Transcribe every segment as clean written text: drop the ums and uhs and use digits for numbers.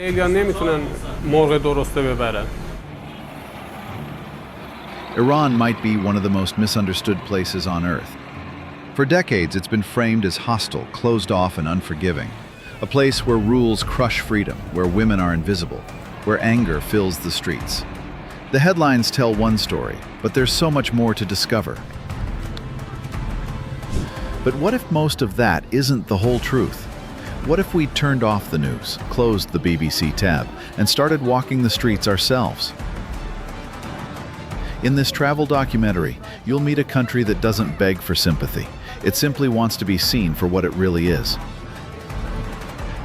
خیلی‌ها نمیتونن مرغ درسته ببرن. Iran might be one of the most misunderstood places on Earth. For decades, it's been framed as hostile, closed off, and unforgiving. A place where rules crush freedom, where women are invisible, where anger fills the streets. The headlines tell one story, but there's so much more to discover. But what if most of that isn't the whole truth? What if we turned off the news, closed the BBC tab, and started walking the streets ourselves? In this travel documentary, you'll meet a country that doesn't beg for sympathy. It simply wants to be seen for what it really is.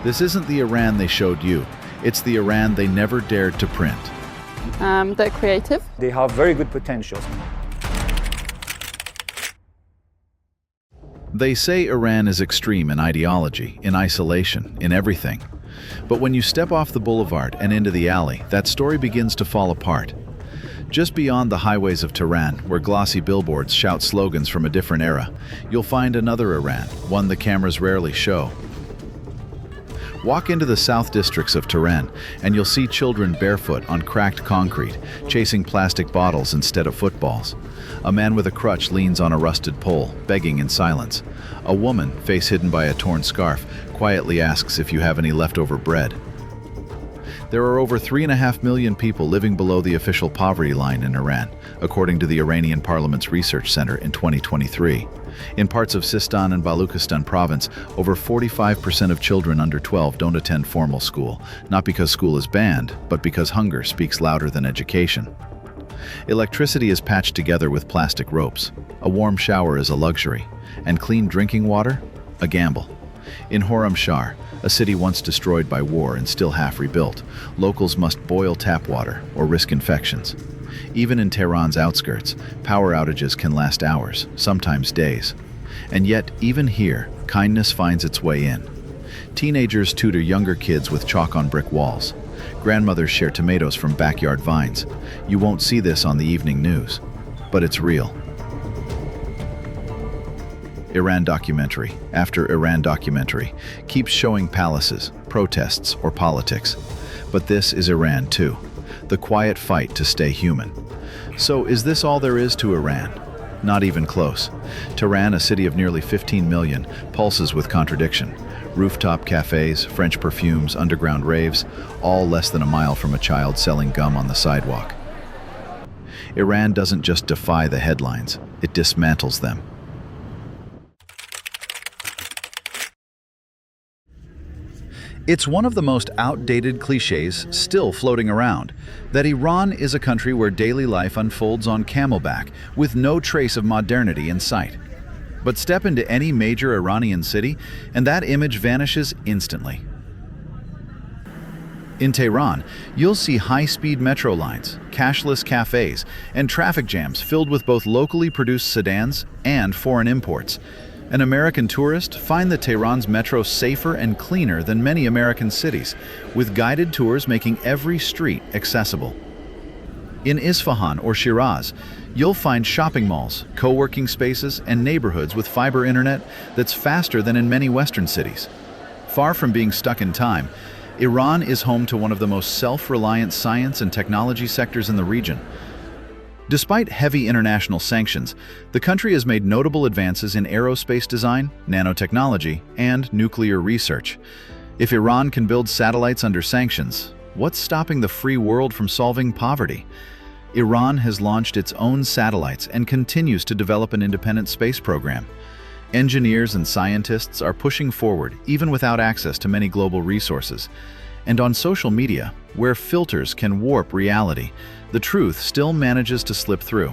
This isn't the Iran they showed you. It's the Iran they never dared to print. They're creative. They have very good potential. They say Iran is extreme in ideology, in isolation, in everything. But when you step off the boulevard and into the alley, that story begins to fall apart. Just beyond the highways of Tehran, where glossy billboards shout slogans from a different era, you'll find another Iran, one the cameras rarely show. Walk into the south districts of Tehran, and you'll see children barefoot on cracked concrete, chasing plastic bottles instead of footballs. A man with a crutch leans on a rusted pole, begging in silence. A woman, face hidden by a torn scarf, quietly asks if you have any leftover bread. There are over 3.5 million people living below the official poverty line in Iran, according to the Iranian Parliament's Research Center in 2023. In parts of Sistan and Baluchistan province, over 45% of children under 12 don't attend formal school, not because school is banned, but because hunger speaks louder than education. Electricity is patched together with plastic ropes. A warm shower is a luxury, and clean drinking water, a gamble. In Khorramshahr, a city once destroyed by war and still half rebuilt, locals must boil tap water or risk infections. Even in Tehran's outskirts, power outages can last hours, sometimes days. And yet, even here, kindness finds its way in. Teenagers tutor younger kids with chalk on brick walls. Grandmothers share tomatoes from backyard vines. You won't see this on the evening news, but it's real. Iran documentary after Iran documentary keeps showing palaces, protests, or politics. But this is Iran too, the quiet fight to stay human. So is this all there is to Iran? Not even close. Tehran, a city of nearly 15 million, pulses with contradiction. Rooftop cafes, French perfumes, underground raves, all less than a mile from a child selling gum on the sidewalk. Iran doesn't just defy the headlines, it dismantles them. It's one of the most outdated cliches still floating around, that Iran is a country where daily life unfolds on camelback, with no trace of modernity in sight. But step into any major Iranian city, and that image vanishes instantly. In Tehran, you'll see high-speed metro lines, cashless cafes, and traffic jams filled with both locally produced sedans and foreign imports. An American tourist finds the Tehran's metro safer and cleaner than many American cities, with guided tours making every street accessible. In Isfahan or Shiraz, you'll find shopping malls, co-working spaces, and neighborhoods with fiber internet that's faster than in many Western cities. Far from being stuck in time, Iran is home to one of the most self-reliant science and technology sectors in the region. Despite heavy international sanctions, the country has made notable advances in aerospace design, nanotechnology, and nuclear research. If Iran can build satellites under sanctions, what's stopping the free world from solving poverty? Iran has launched its own satellites and continues to develop an independent space program. Engineers and scientists are pushing forward even without access to many global resources. And on social media, where filters can warp reality, the truth still manages to slip through.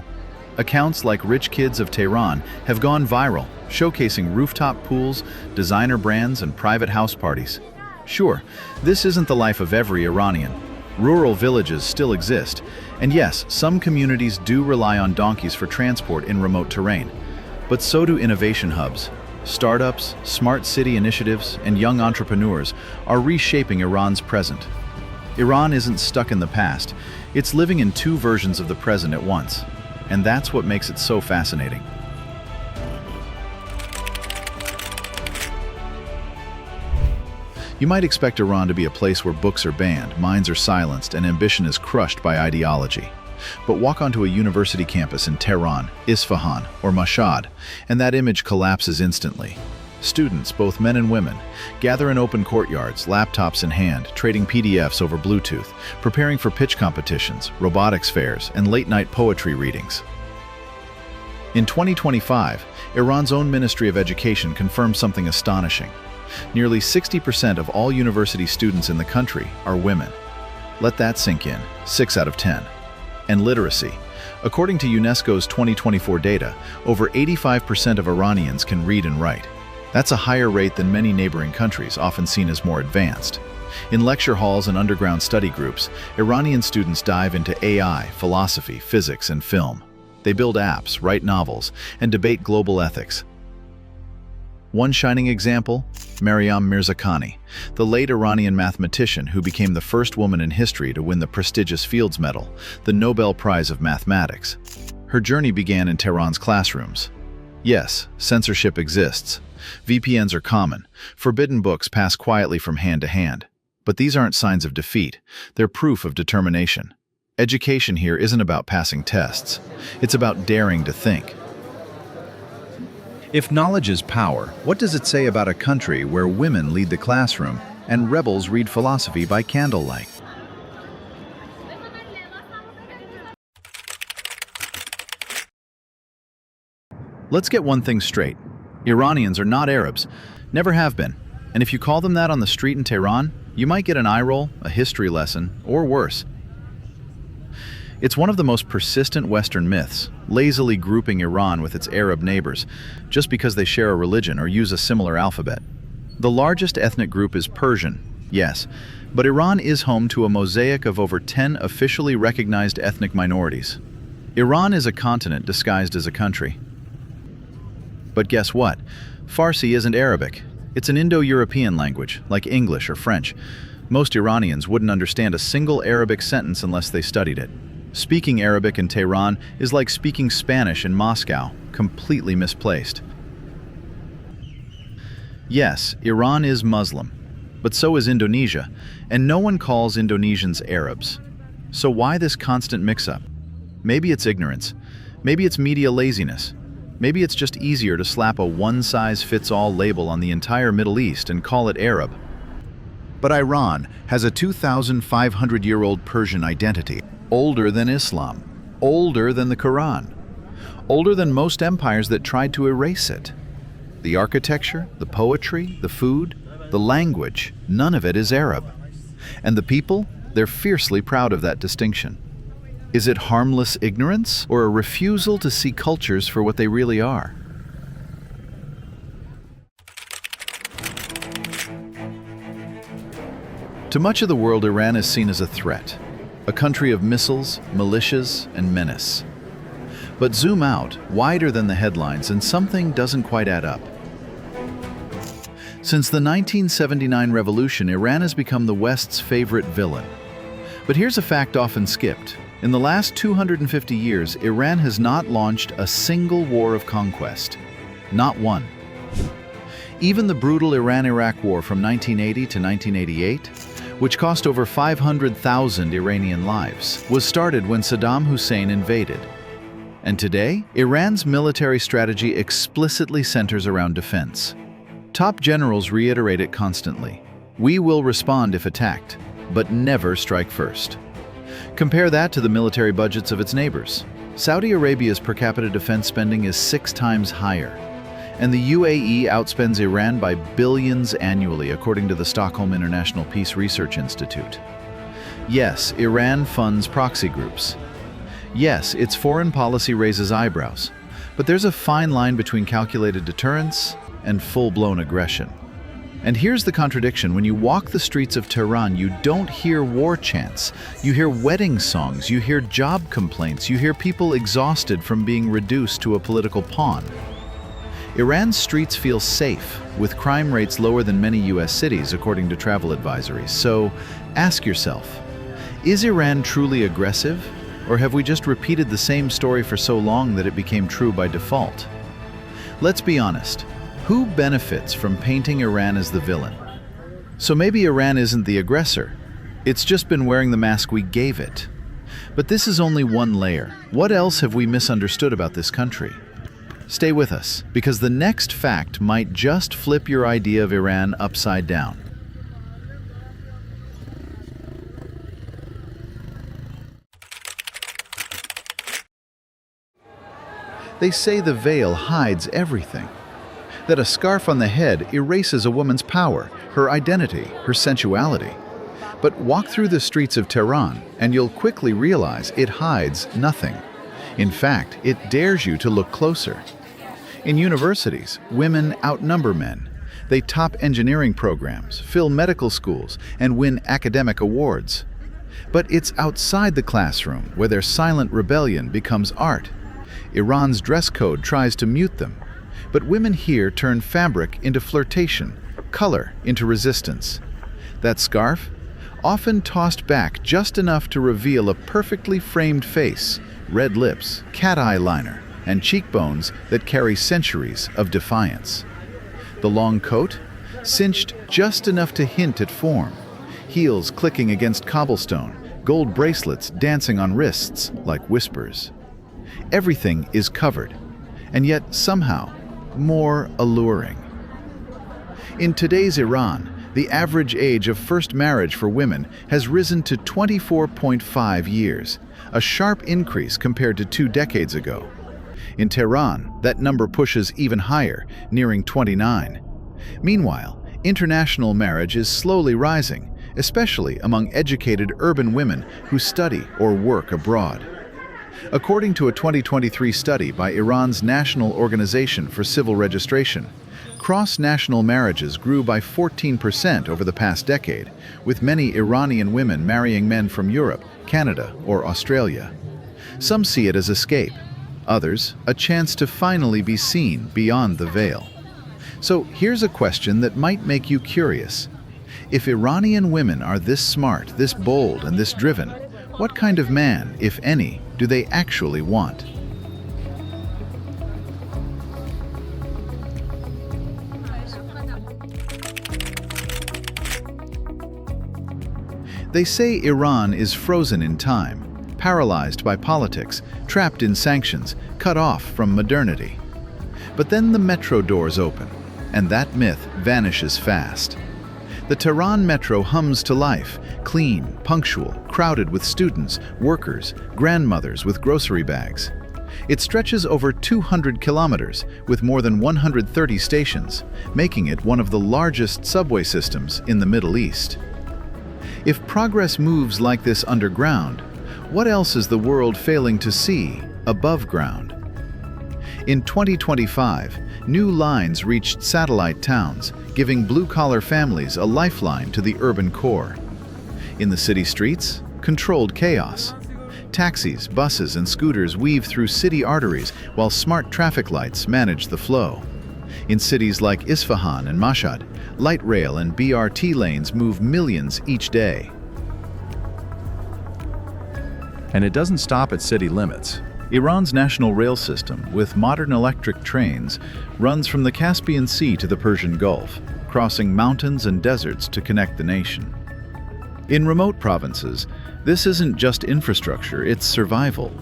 Accounts like Rich Kids of Tehran have gone viral, showcasing rooftop pools, designer brands, and private house parties. Sure, this isn't the life of every Iranian. Rural villages still exist, and yes, some communities do rely on donkeys for transport in remote terrain. But so do innovation hubs. Startups, smart city initiatives, and young entrepreneurs are reshaping Iran's present. Iran isn't stuck in the past, it's living in two versions of the present at once. And that's what makes it so fascinating. You might expect Iran to be a place where books are banned, minds are silenced, and ambition is crushed by ideology. But walk onto a university campus in Tehran, Isfahan, or Mashhad, and that image collapses instantly. Students, both men and women, gather in open courtyards, laptops in hand, trading PDFs over Bluetooth, preparing for pitch competitions, robotics fairs, and late-night poetry readings. In 2025, Iran's own Ministry of Education confirmed something astonishing. Nearly 60% of all university students in the country are women. Let that sink in, 6 out of 10. And literacy. According to UNESCO's 2024 data, over 85% of Iranians can read and write. That's a higher rate than many neighboring countries, often seen as more advanced. In lecture halls and underground study groups, Iranian students dive into AI, philosophy, physics, and film. They build apps, write novels, and debate global ethics. One shining example, Maryam Mirzakhani, the late Iranian mathematician who became the first woman in history to win the prestigious Fields Medal, the Nobel Prize of Mathematics. Her journey began in Tehran's classrooms. Yes, censorship exists. VPNs are common. Forbidden books pass quietly from hand to hand. But these aren't signs of defeat. They're proof of determination. Education here isn't about passing tests. It's about daring to think. If knowledge is power, what does it say about a country where women lead the classroom and rebels read philosophy by candlelight? Let's get one thing straight. Iranians are not Arabs, never have been. And if you call them that on the street in Tehran, you might get an eye roll, a history lesson, or worse. It's one of the most persistent Western myths, lazily grouping Iran with its Arab neighbors, just because they share a religion or use a similar alphabet. The largest ethnic group is Persian, yes, but Iran is home to a mosaic of over 10 officially recognized ethnic minorities. Iran is a continent disguised as a country. But guess what? Farsi isn't Arabic. It's an Indo-European language, like English or French. Most Iranians wouldn't understand a single Arabic sentence unless they studied it. Speaking Arabic in Tehran is like speaking Spanish in Moscow, completely misplaced. Yes, Iran is Muslim, but so is Indonesia, and no one calls Indonesians Arabs. So why this constant mix-up? Maybe it's ignorance. Maybe it's media laziness. Maybe it's just easier to slap a one-size-fits-all label on the entire Middle East and call it Arab. But Iran has a 2,500-year-old Persian identity, older than Islam, older than the Quran, older than most empires that tried to erase it. The architecture, the poetry, the food, the language, none of it is Arab. And the people, they're fiercely proud of that distinction. Is it harmless ignorance or a refusal to see cultures for what they really are? To much of the world, Iran is seen as a threat, a country of missiles, militias, and menace. But zoom out, wider than the headlines, and something doesn't quite add up. Since the 1979 revolution, Iran has become the West's favorite villain. But here's a fact often skipped. In the last 250 years, Iran has not launched a single war of conquest. Not one. Even the brutal Iran-Iraq War from 1980 to 1988, which cost over 500,000 Iranian lives, was started when Saddam Hussein invaded. And today, Iran's military strategy explicitly centers around defense. Top generals reiterate it constantly. We will respond if attacked, but never strike first. Compare that to the military budgets of its neighbors. Saudi Arabia's per capita defense spending is 6 times higher, and the UAE outspends Iran by billions annually, according to the Stockholm International Peace Research Institute. Yes, Iran funds proxy groups. Yes, its foreign policy raises eyebrows, but there's a fine line between calculated deterrence and full-blown aggression. And here's the contradiction. When you walk the streets of Tehran, you don't hear war chants. You hear wedding songs, you hear job complaints, you hear people exhausted from being reduced to a political pawn. Iran's streets feel safe, with crime rates lower than many US cities, according to travel advisories. So ask yourself, is Iran truly aggressive? Or have we just repeated the same story for so long that it became true by default? Let's be honest. Who benefits from painting Iran as the villain? So maybe Iran isn't the aggressor. It's just been wearing the mask we gave it. But this is only one layer. What else have we misunderstood about this country? Stay with us, because the next fact might just flip your idea of Iran upside down. They say the veil hides everything. That a scarf on the head erases a woman's power, her identity, her sensuality. But walk through the streets of Tehran and you'll quickly realize it hides nothing. In fact, it dares you to look closer. In universities, women outnumber men. They top engineering programs, fill medical schools, and win academic awards. But it's outside the classroom where their silent rebellion becomes art. Iran's dress code tries to mute them. But women here turn fabric into flirtation, color into resistance. That scarf? Often tossed back just enough to reveal a perfectly framed face, red lips, cat eye liner, and cheekbones that carry centuries of defiance. The long coat? Cinched just enough to hint at form. Heels clicking against cobblestone, gold bracelets dancing on wrists like whispers. Everything is covered, and yet somehow more alluring. In today's Iran, the average age of first marriage for women has risen to 24.5 years, a sharp increase compared to 2 decades ago. In Tehran, that number pushes even higher, nearing 29. Meanwhile, international marriage is slowly rising, especially among educated urban women who study or work abroad. According to a 2023 study by Iran's National Organization for Civil Registration, cross-national marriages grew by 14% over the past decade, with many Iranian women marrying men from Europe, Canada, or Australia. Some see it as escape, others a chance to finally be seen beyond the veil. So here's a question that might make you curious. If Iranian women are this smart, this bold, and this driven, what kind of man, if any, do they actually want? They say Iran is frozen in time, paralyzed by politics, trapped in sanctions, cut off from modernity. But then the metro doors open, and that myth vanishes fast. The Tehran metro hums to life, clean, punctual, crowded with students, workers, grandmothers with grocery bags. It stretches over 200 kilometers with more than 130 stations, making it one of the largest subway systems in the Middle East. If progress moves like this underground, what else is the world failing to see above ground? In 2025, new lines reached satellite towns, giving blue-collar families a lifeline to the urban core. In the city streets, controlled chaos. Taxis, buses, and scooters weave through city arteries while smart traffic lights manage the flow. In cities like Isfahan and Mashhad, light rail and BRT lanes move millions each day. And it doesn't stop at city limits. Iran's national rail system, with modern electric trains, runs from the Caspian Sea to the Persian Gulf, crossing mountains and deserts to connect the nation. In remote provinces, this isn't just infrastructure, it's survival.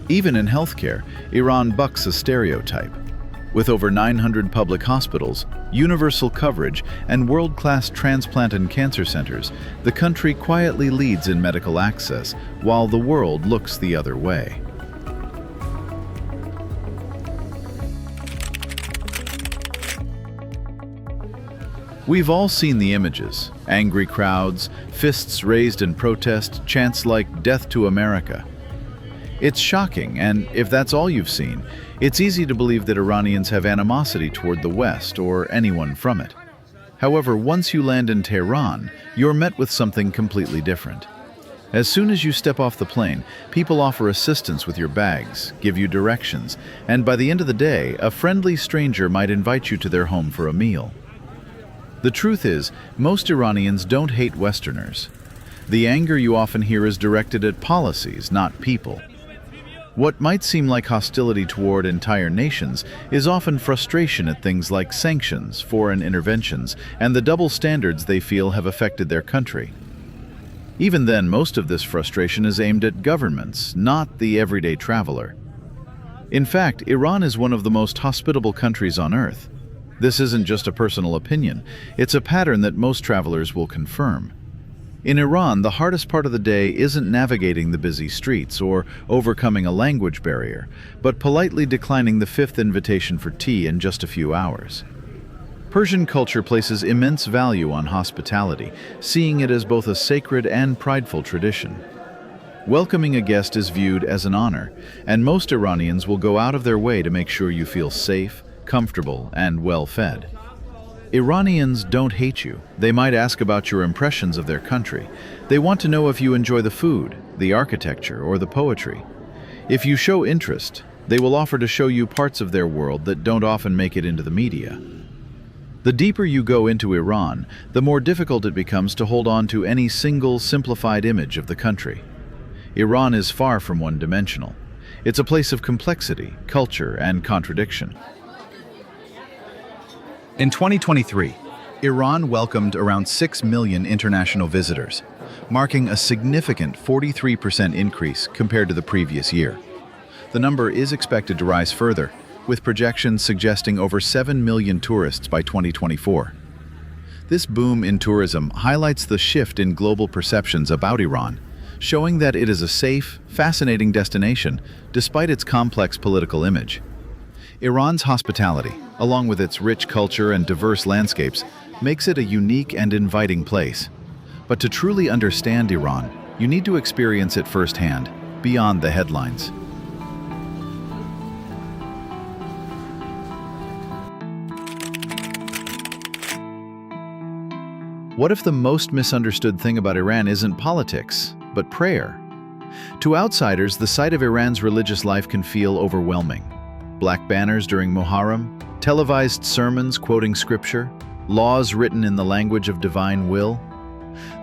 Even in healthcare, Iran bucks a stereotype. With over 900 public hospitals, universal coverage, and world-class transplant and cancer centers, the country quietly leads in medical access, while the world looks the other way. We've all seen the images: angry crowds, fists raised in protest, chants like "Death to America." It's shocking, and if that's all you've seen, it's easy to believe that Iranians have animosity toward the West or anyone from it. However, once you land in Tehran, you're met with something completely different. As soon as you step off the plane, people offer assistance with your bags, give you directions, and by the end of the day, a friendly stranger might invite you to their home for a meal. The truth is, most Iranians don't hate Westerners. The anger you often hear is directed at policies, not people. What might seem like hostility toward entire nations is often frustration at things like sanctions, foreign interventions, and the double standards they feel have affected their country. Even then, most of this frustration is aimed at governments, not the everyday traveler. In fact, Iran is one of the most hospitable countries on earth. This isn't just a personal opinion, it's a pattern that most travelers will confirm. In Iran, the hardest part of the day isn't navigating the busy streets or overcoming a language barrier, but politely declining the fifth invitation for tea in just a few hours. Persian culture places immense value on hospitality, seeing it as both a sacred and prideful tradition. Welcoming a guest is viewed as an honor, and most Iranians will go out of their way to make sure you feel safe, comfortable, and well-fed. Iranians don't hate you. They might ask about your impressions of their country. They want to know if you enjoy the food, the architecture, or the poetry. If you show interest, they will offer to show you parts of their world that don't often make it into the media. The deeper you go into Iran, the more difficult it becomes to hold on to any single simplified image of the country. Iran is far from one-dimensional. It's a place of complexity, culture, and contradiction. In 2023, Iran welcomed around 6 million international visitors, marking a significant 43% increase compared to the previous year. The number is expected to rise further, with projections suggesting over 7 million tourists by 2024. This boom in tourism highlights the shift in global perceptions about Iran, showing that it is a safe, fascinating destination despite its complex political image. Iran's hospitality, along with its rich culture and diverse landscapes, makes it a unique and inviting place. But to truly understand Iran, you need to experience it firsthand, beyond the headlines. What if the most misunderstood thing about Iran isn't politics, but prayer? To outsiders, the sight of Iran's religious life can feel overwhelming. Black banners during Muharram, televised sermons quoting scripture, laws written in the language of divine will.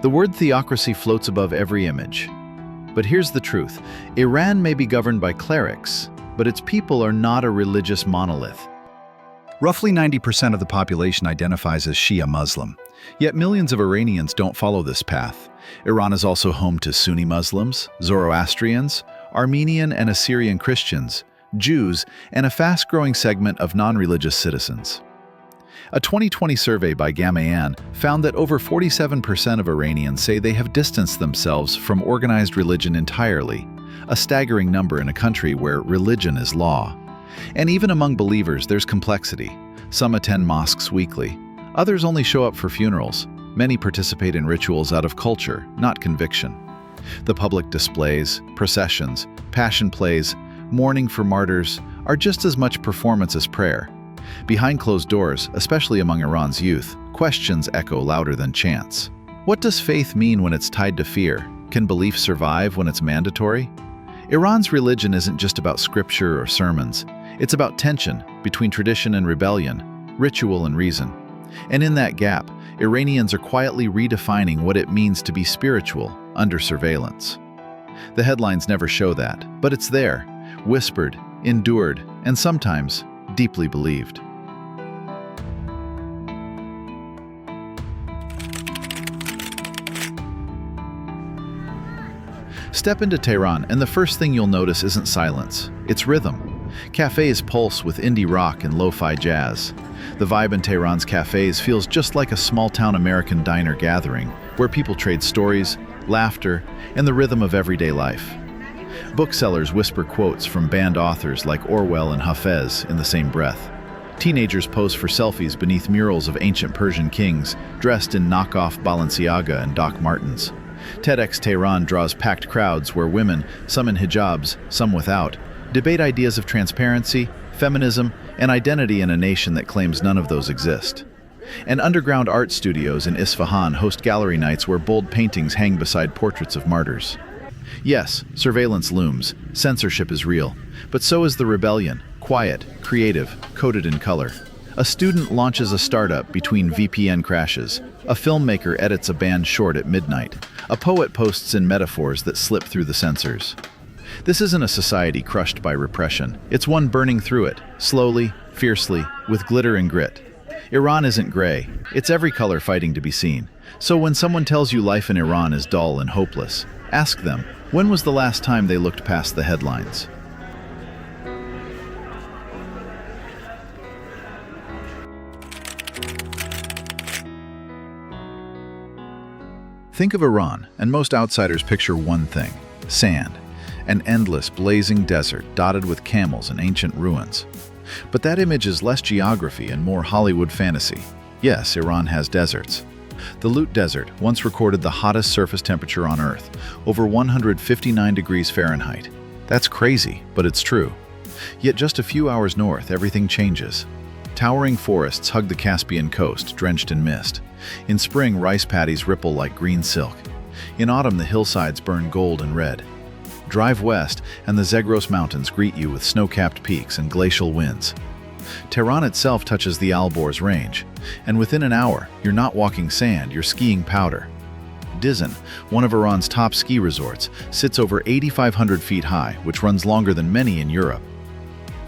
The word theocracy floats above every image. But here's the truth. Iran may be governed by clerics, but its people are not a religious monolith. Roughly 90% of the population identifies as Shia Muslim, yet millions of Iranians don't follow this path. Iran is also home to Sunni Muslims, Zoroastrians, Armenian and Assyrian Christians, Jews, and a fast-growing segment of non-religious citizens. A 2020 survey by Gamayan found that over 47% of Iranians say they have distanced themselves from organized religion entirely, a staggering number in a country where religion is law. And even among believers, there's complexity. Some attend mosques weekly. Others only show up for funerals. Many participate in rituals out of culture, not conviction. The public displays, processions, passion plays, mourning for martyrs are just as much performance as prayer. Behind closed doors, especially among Iran's youth, questions echo louder than chants. What does faith mean when it's tied to fear? Can belief survive when it's mandatory? Iran's religion isn't just about scripture or sermons. It's about tension between tradition and rebellion, ritual and reason. And in that gap, Iranians are quietly redefining what it means to be spiritual under surveillance. The headlines never show that, but it's there, whispered, endured, and sometimes deeply believed. Step into Tehran, and the first thing you'll notice isn't silence, it's rhythm. Cafes pulse with indie rock and lo-fi jazz. The vibe in Tehran's cafes feels just like a small-town American diner gathering, where people trade stories, laughter, and the rhythm of everyday life. Booksellers whisper quotes from banned authors like Orwell and Hafez in the same breath. Teenagers pose for selfies beneath murals of ancient Persian kings, dressed in knockoff Balenciaga and Doc Martens. TEDx Tehran draws packed crowds where women, some in hijabs, some without, debate ideas of transparency, feminism, and identity in a nation that claims none of those exist. And underground art studios in Isfahan host gallery nights where bold paintings hang beside portraits of martyrs. Yes, surveillance looms, censorship is real, but so is the rebellion, quiet, creative, coded in color. A student launches a startup between VPN crashes. A filmmaker edits a band short at midnight. A poet posts in metaphors that slip through the censors. This isn't a society crushed by repression. It's one burning through it, slowly, fiercely, with glitter and grit. Iran isn't gray. It's every color fighting to be seen. So when someone tells you life in Iran is dull and hopeless, ask them, when was the last time they looked past the headlines? Think of Iran, and most outsiders picture one thing: sand. An endless, blazing desert dotted with camels and ancient ruins. But that image is less geography and more Hollywood fantasy. Yes, Iran has deserts. The Lut Desert once recorded the hottest surface temperature on Earth, over 159 degrees Fahrenheit. That's crazy, but it's true. Yet just a few hours north, everything changes. Towering forests hug the Caspian coast, drenched in mist. In spring, rice paddies ripple like green silk. In autumn, the hillsides burn gold and red. Drive west, and the Zagros Mountains greet you with snow-capped peaks and glacial winds. Tehran itself touches the Alborz Range, and within an hour, you're not walking sand, you're skiing powder. Dizin, one of Iran's top ski resorts, sits over 8,500 feet high, which runs longer than many in Europe.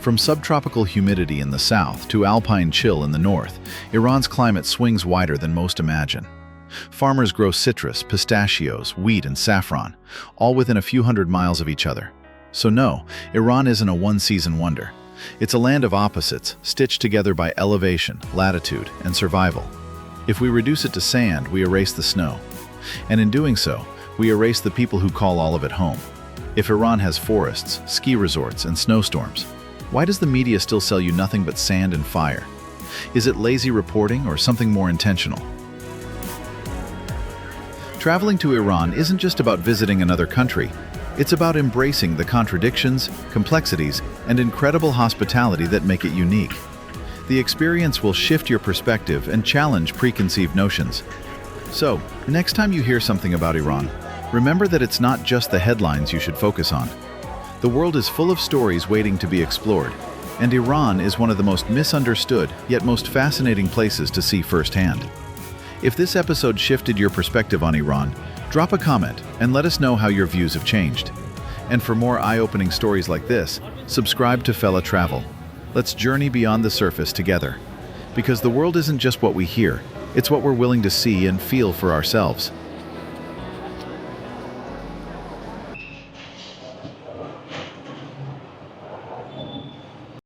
From subtropical humidity in the south to alpine chill in the north, Iran's climate swings wider than most imagine. Farmers grow citrus, pistachios, wheat, and saffron, all within a few hundred miles of each other. So no, Iran isn't a one-season wonder. It's a land of opposites, stitched together by elevation, latitude, and survival. If we reduce it to sand, we erase the snow. And in doing so, we erase the people who call all of it home. If Iran has forests, ski resorts, and snowstorms, why does the media still sell you nothing but sand and fire? Is it lazy reporting or something more intentional? Traveling to Iran isn't just about visiting another country. It's about embracing the contradictions, complexities, and incredible hospitality that make it unique. The experience will shift your perspective and challenge preconceived notions. So, next time you hear something about Iran, remember that it's not just the headlines you should focus on. The world is full of stories waiting to be explored, and Iran is one of the most misunderstood yet most fascinating places to see firsthand. If this episode shifted your perspective on Iran, drop a comment and let us know how your views have changed. And for more eye-opening stories like this, subscribe to Fella Travel. Let's journey beyond the surface together. Because the world isn't just what we hear, it's what we're willing to see and feel for ourselves.